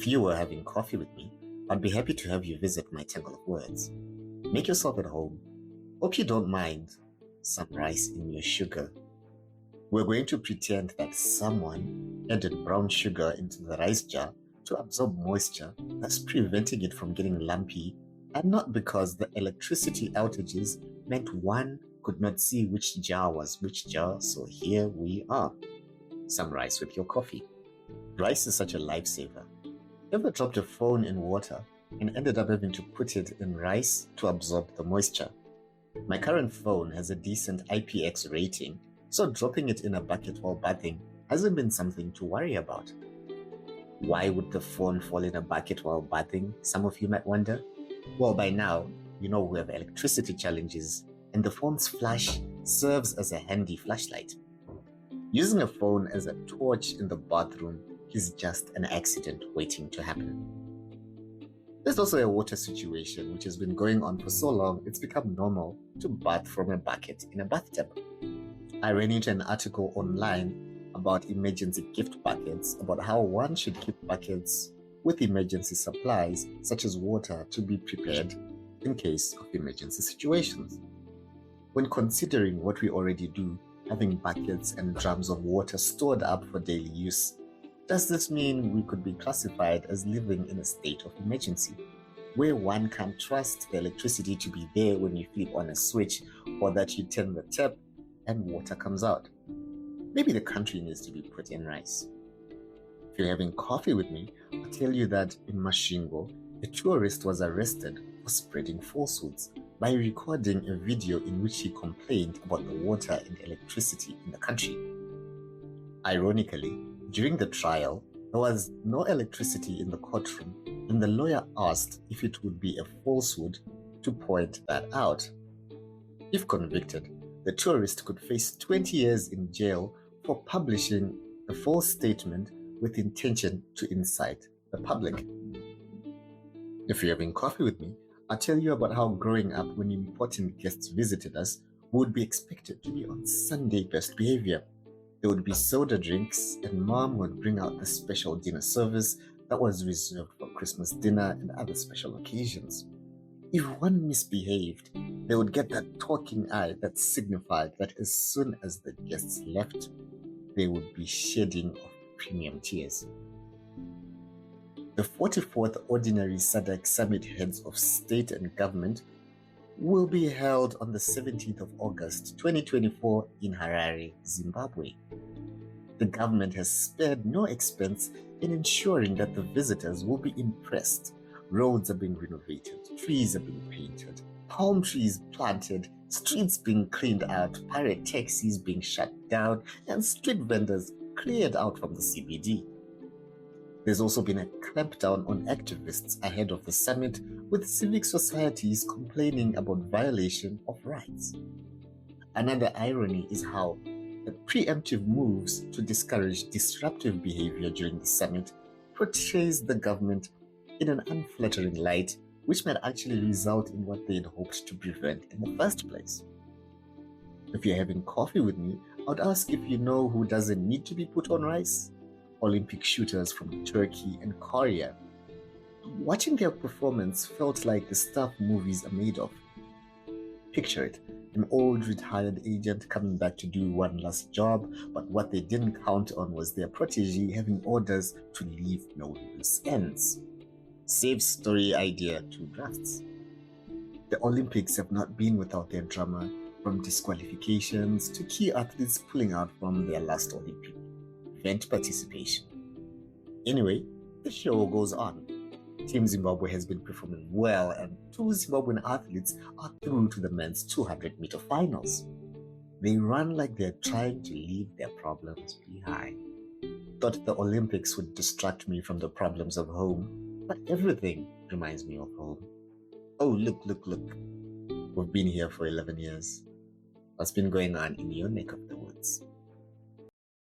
If you were having coffee with me, I'd be happy to have you visit my tangle of words. Make yourself at home. Hope you don't mind some rice in your sugar. We're going to pretend that someone added brown sugar into the rice jar to absorb moisture, thus preventing it from getting lumpy, and not because the electricity outages meant one could not see which jar was which jar, so here we are. Some rice with your coffee. Rice is such a lifesaver. Ever dropped your phone in water and ended up having to put it in rice to absorb the moisture? My current phone has a decent IPX rating, so dropping it in a bucket while bathing hasn't been something to worry about. Why would the phone fall in a bucket while bathing, some of you might wonder? Well, by now, you know we have electricity challenges, and the phone's flash serves as a handy flashlight. Using a phone as a torch in the bathroom is just an accident waiting to happen. There's also a water situation which has been going on for so long it's become normal to bath from a bucket in a bathtub. I ran into an article online about emergency gift buckets, about how one should keep buckets with emergency supplies such as water to be prepared in case of emergency situations. When considering what we already do, having buckets and drums of water stored up for daily use, does this mean we could be classified as living in a state of emergency, where one can't trust the electricity to be there when you flip on a switch or that you turn the tap and water comes out? Maybe the country needs to be put in rice. If you're having coffee with me, I'll tell you that in Mashingo, a tourist was arrested for spreading falsehoods by recording a video in which he complained about the water and electricity in the country. Ironically, during the trial, there was no electricity in the courtroom, and the lawyer asked if it would be a falsehood to point that out. If convicted, the tourist could face 20 years in jail for publishing a false statement with intention to incite the public. If you're having coffee with me, I'll tell you about how growing up when important guests visited us, we would be expected to be on Sunday best behavior. There would be soda drinks, and mom would bring out the special dinner service that was reserved for Christmas dinner and other special occasions. If one misbehaved, they would get that talking eye that signified that as soon as the guests left, they would be shedding of premium tears. The 44th Ordinary SADC Summit Heads of State and Government will be held on the 17th of August 2024 in Harare, Zimbabwe. The government has spared no expense in ensuring that the visitors will be impressed. Roads are being renovated, trees are being painted, palm trees planted, streets being cleaned out, pirate taxis being shut down, and street vendors cleared out from the CBD. There's also been a clampdown on activists ahead of the summit, with civic societies complaining about violation of rights. Another irony is how the preemptive moves to discourage disruptive behavior during the summit portrays the government in an unflattering light, which might actually result in what they'd hoped to prevent in the first place. If you're having coffee with me, I'd ask if you know who doesn't need to be put on rice. Olympic shooters from Turkey and Korea. Watching their performance felt like the stuff movies are made of. Picture it, an old retired agent coming back to do one last job, but what they didn't count on was their protege having orders to leave no loose ends. Save story idea 2 drafts. The Olympics have not been without their drama, from disqualifications to key athletes pulling out from their last Olympic event participation. Anyway, the show goes on. Team Zimbabwe has been performing well, and 2 Zimbabwean athletes are through to the men's 200-meter finals. They run like they're trying to leave their problems behind. Thought the Olympics would distract me from the problems of home, but everything reminds me of home. Oh, look. We've been here for 11 years. What's been going on in your neck of the woods?